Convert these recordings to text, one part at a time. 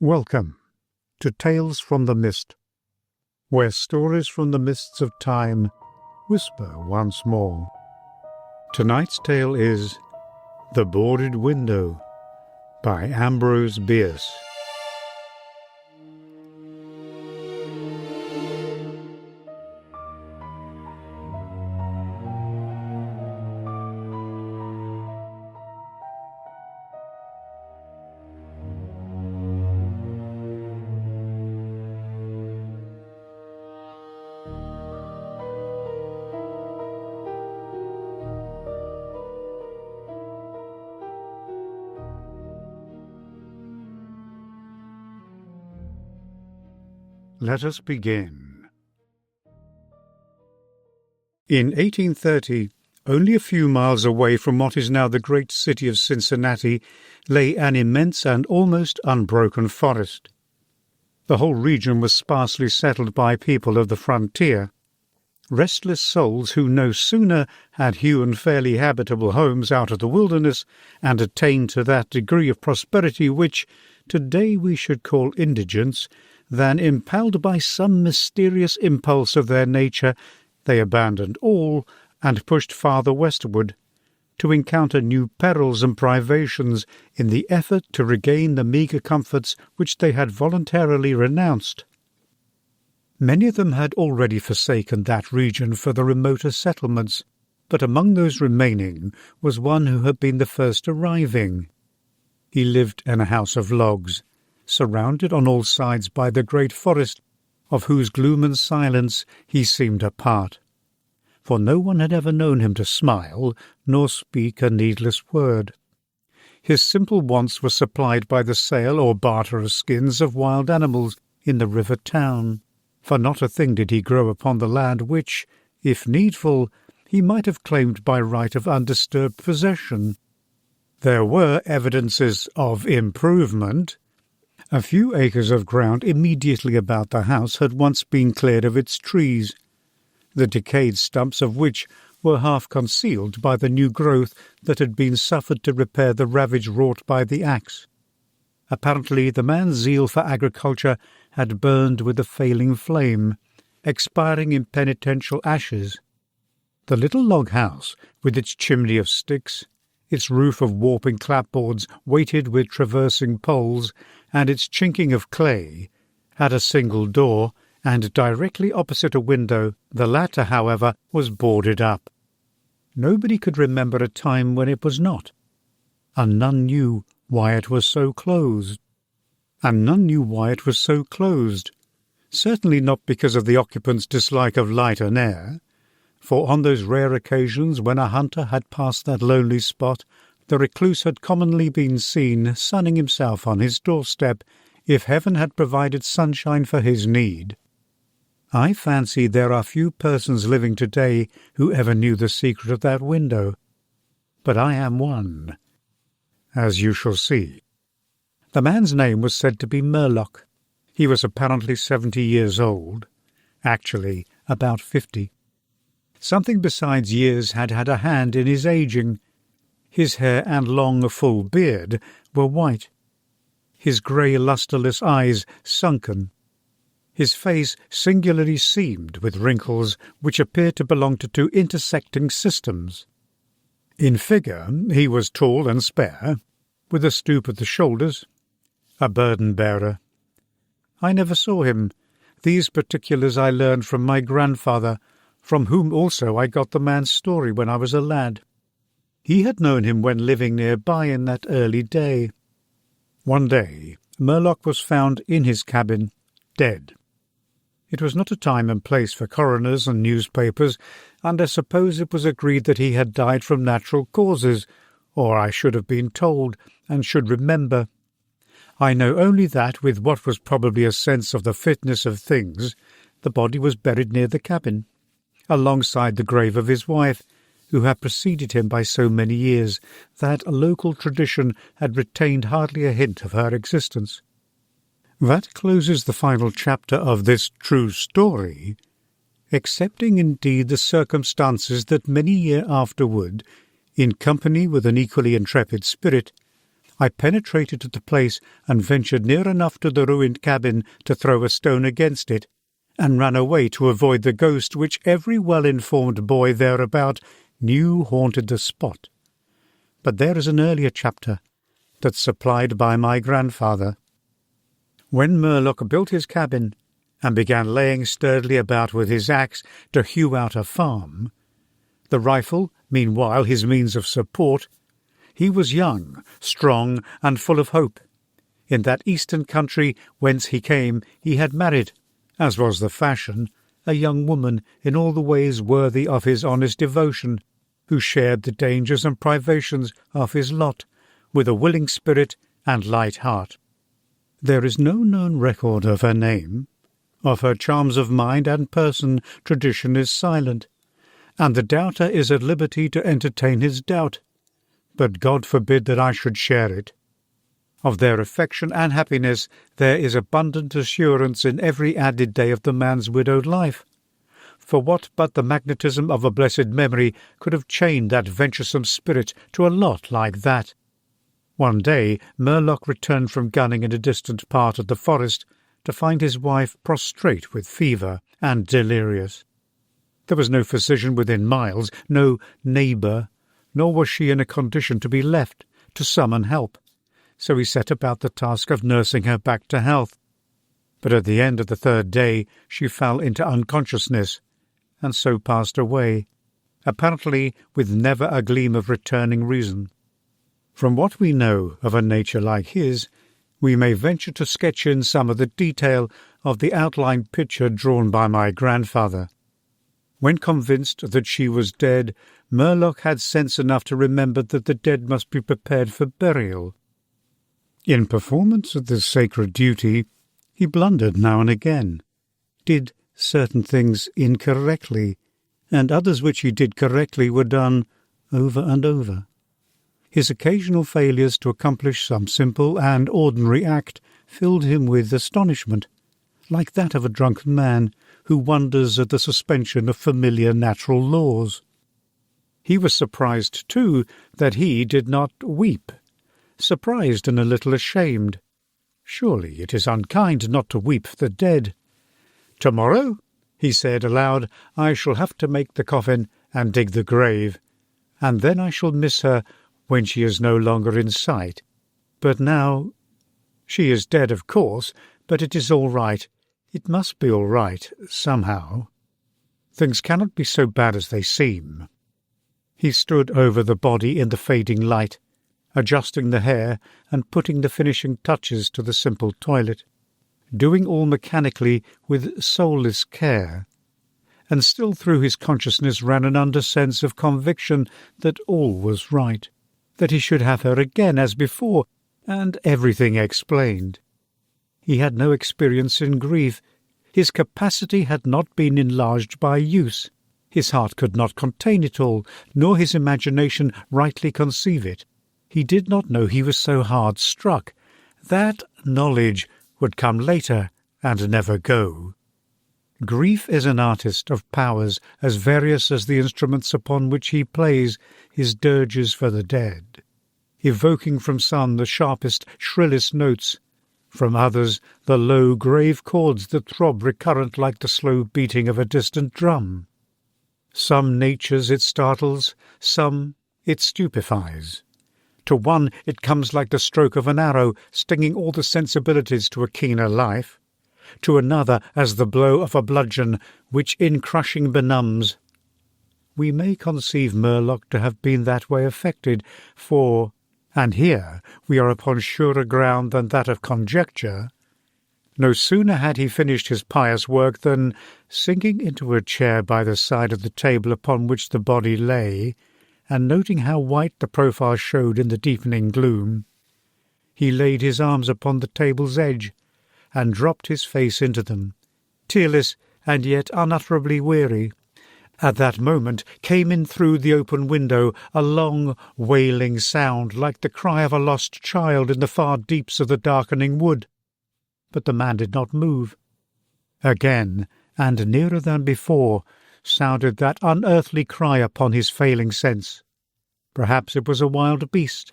Welcome to Tales from the Mist, where stories from the mists of time whisper once more. Tonight's tale is The Boarded Window by Ambrose Bierce. Let us begin. In 1830, only a few miles away from what is now the great city of Cincinnati, lay an immense and almost unbroken forest. The whole region was sparsely settled by people of the frontier, restless souls who no sooner had hewn fairly habitable homes out of the wilderness and attained to that degree of prosperity which, today we should call indigence, than, impelled by some mysterious impulse of their nature, they abandoned all and pushed farther westward, to encounter new perils and privations in the effort to regain the meagre comforts which they had voluntarily renounced. Many of them had already forsaken that region for the remoter settlements, but among those remaining was one who had been the first arriving. He lived in a house of logs, surrounded on all sides by the great forest, of whose gloom and silence he seemed a part. For no one had ever known him to smile, nor speak a needless word. His simple wants were supplied by the sale or barter of skins of wild animals in the river town, for not a thing did he grow upon the land which, if needful, he might have claimed by right of undisturbed possession. There were evidences of improvement. A few acres of ground immediately about the house had once been cleared of its trees, the decayed stumps of which were half concealed by the new growth that had been suffered to repair the ravage wrought by the axe. Apparently the man's zeal for agriculture had burned with a failing flame, expiring in penitential ashes. The little log house, with its chimney of sticks, its roof of warping clapboards weighted with traversing poles, and its chinking of clay, had a single door, and directly opposite a window. The latter, however, was boarded up. Nobody could remember a time when it was not, and none knew why it was so closed. Certainly not because of the occupant's dislike of light and air, for on those rare occasions when a hunter had passed that lonely spot, the recluse had commonly been seen sunning himself on his doorstep, if heaven had provided sunshine for his need. I fancy there are few persons living today who ever knew the secret of that window, but I am one, as you shall see. The man's name was said to be Murlock. He was apparently 70 years old, actually about 50. Something besides years had had a hand in his aging. His hair and long, full beard were white, his grey, lustreless eyes sunken, his face singularly seamed with wrinkles which appeared to belong to two intersecting systems. In figure he was tall and spare, with a stoop at the shoulders, a burden-bearer. I never saw him. These particulars I learned from my grandfather, from whom also I got the man's story when I was a lad. He had known him when living nearby in that early day. One day Murlock was found in his cabin, dead. It was not a time and place for coroners and newspapers, and I suppose it was agreed that he had died from natural causes, or I should have been told, and should remember. I know only that, with what was probably a sense of the fitness of things, the body was buried near the cabin, alongside the grave of his wife, who had preceded him by so many years that local tradition had retained hardly a hint of her existence. That closes the final chapter of this true story, excepting indeed the circumstances that many years afterward, in company with an equally intrepid spirit, I penetrated to the place and ventured near enough to the ruined cabin to throw a stone against it, and ran away to avoid the ghost which every well-informed boy thereabout knew haunted the spot. But there is an earlier chapter that's supplied by my grandfather. When Murlock built his cabin and began laying sturdily about with his axe to hew out a farm, the rifle, meanwhile, his means of support, he was young, strong, and full of hope. In that eastern country whence he came, he had married, as was the fashion, a young woman in all the ways worthy of his honest devotion, who shared the dangers and privations of his lot with a willing spirit and light heart. There is no known record of her name. Of her charms of mind and person tradition is silent, and the doubter is at liberty to entertain his doubt. But God forbid that I should share it. Of their affection and happiness there is abundant assurance in every added day of the man's widowed life. For what but the magnetism of a blessed memory could have chained that venturesome spirit to a lot like that? One day Murlock returned from gunning in a distant part of the forest to find his wife prostrate with fever and delirious. There was no physician within miles, no neighbour, nor was she in a condition to be left to summon help, so he set about the task of nursing her back to health. But at the end of the third day she fell into unconsciousness, and so passed away, apparently with never a gleam of returning reason. From what we know of a nature like his, we may venture to sketch in some of the detail of the outline picture drawn by my grandfather. When convinced that she was dead, Murlock had sense enough to remember that the dead must be prepared for burial. In performance of this sacred duty, he blundered now and again, did certain things incorrectly, and others which he did correctly were done over and over. His occasional failures to accomplish some simple and ordinary act filled him with astonishment, like that of a drunken man who wonders at the suspension of familiar natural laws. He was surprised, too, that he did not weep, surprised and a little ashamed. Surely it is unkind not to weep for the dead. "Tomorrow," he said aloud, "I shall have to make the coffin and dig the grave, and then I shall miss her when she is no longer in sight. But now she is dead, of course, but it is all right. It must be all right, somehow. Things cannot be so bad as they seem." He stood over the body in the fading light, adjusting the hair and putting the finishing touches to the simple toilet, doing all mechanically with soulless care. And still through his consciousness ran an under-sense of conviction that all was right, that he should have her again as before, and everything explained. He had no experience in grief. His capacity had not been enlarged by use. His heart could not contain it all, nor his imagination rightly conceive it. He did not know he was so hard struck. That knowledge would come later and never go. Grief is an artist of powers as various as the instruments upon which he plays his dirges for the dead, evoking from some the sharpest, shrillest notes, from others the low, grave chords that throb recurrent like the slow beating of a distant drum. Some natures it startles, some it stupefies. To one it comes like the stroke of an arrow, stinging all the sensibilities to a keener life. To another as the blow of a bludgeon, which in crushing benumbs. We may conceive Murlock to have been that way affected, for, and here we are upon surer ground than that of conjecture, no sooner had he finished his pious work than, sinking into a chair by the side of the table upon which the body lay, and noting how white the profile showed in the deepening gloom, he laid his arms upon the table's edge, and dropped his face into them, tearless and yet unutterably weary. At that moment came in through the open window a long, wailing sound like the cry of a lost child in the far deeps of the darkening wood. But the man did not move. Again, and nearer than before, sounded that unearthly cry upon his failing sense. Perhaps it was a wild beast.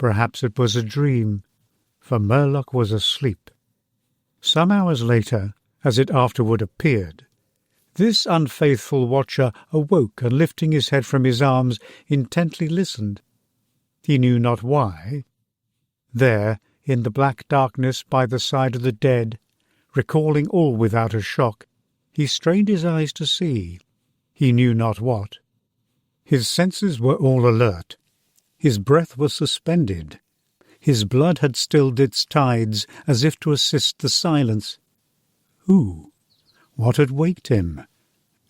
Perhaps it was a dream, for Murlock was asleep. Some hours later, as it afterward appeared, this unfaithful watcher awoke and, lifting his head from his arms, intently listened. He knew not why. There, in the black darkness by the side of the dead, recalling all without a shock, he strained his eyes to see, he knew not what. His senses were all alert. His breath was suspended. His blood had stilled its tides as if to assist the silence. Who? What had waked him?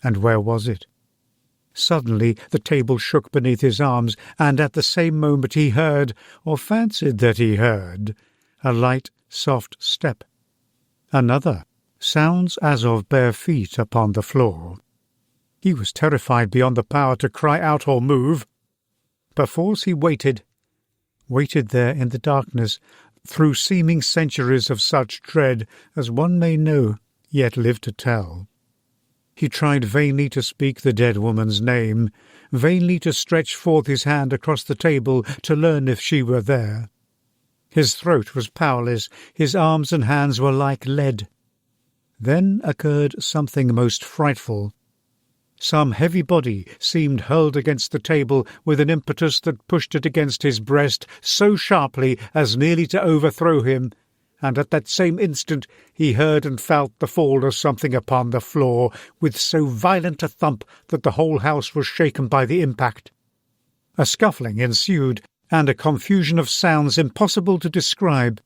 And where was it? Suddenly the table shook beneath his arms, and at the same moment he heard, or fancied that he heard, a light, soft step. Another, sounds as of bare feet upon the floor. He was terrified beyond the power to cry out or move. Perforce he waited there in the darkness, through seeming centuries of such dread as one may know, yet live to tell. He tried vainly to speak the dead woman's name, vainly to stretch forth his hand across the table to learn if she were there. His throat was powerless, his arms and hands were like lead. Then occurred something most frightful. Some heavy body seemed hurled against the table with an impetus that pushed it against his breast so sharply as nearly to overthrow him, and at that same instant he heard and felt the fall of something upon the floor, with so violent a thump that the whole house was shaken by the impact. A scuffling ensued, and a confusion of sounds impossible to describe.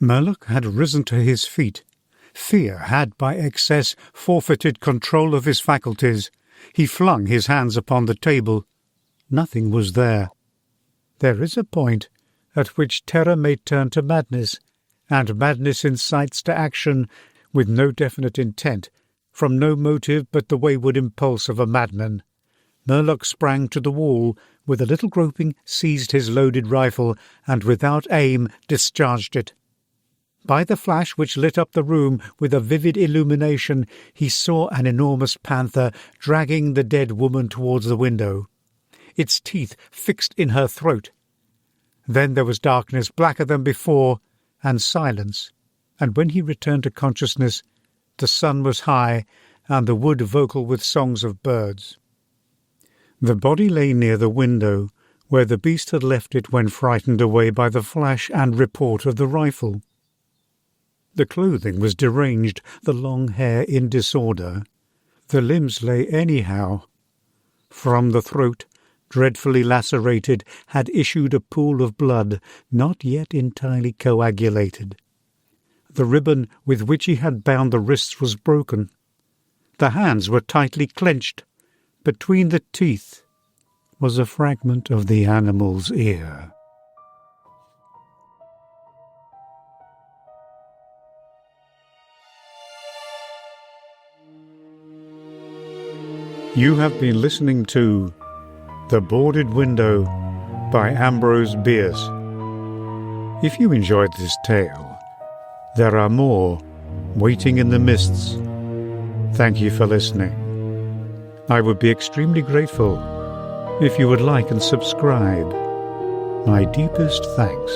Murlock had risen to his feet. Fear had by excess forfeited control of his faculties. He flung his hands upon the table. Nothing was there. There is a point at which terror may turn to madness, and madness incites to action with no definite intent, from no motive but the wayward impulse of a madman. Murlock sprang to the wall, with a little groping seized his loaded rifle, and without aim discharged it. By the flash which lit up the room with a vivid illumination, he saw an enormous panther dragging the dead woman towards the window, its teeth fixed in her throat. Then there was darkness blacker than before, and silence, and when he returned to consciousness, the sun was high, and the wood vocal with songs of birds. The body lay near the window, where the beast had left it when frightened away by the flash and report of the rifle. The clothing was deranged, the long hair in disorder. The limbs lay anyhow. From the throat, dreadfully lacerated, had issued a pool of blood, not yet entirely coagulated. The ribbon with which he had bound the wrists was broken. The hands were tightly clenched. Between the teeth was a fragment of the animal's ear. You have been listening to The Boarded Window by Ambrose Bierce. If you enjoyed this tale, there are more waiting in the mists. Thank you for listening. I would be extremely grateful if you would like and subscribe. My deepest thanks.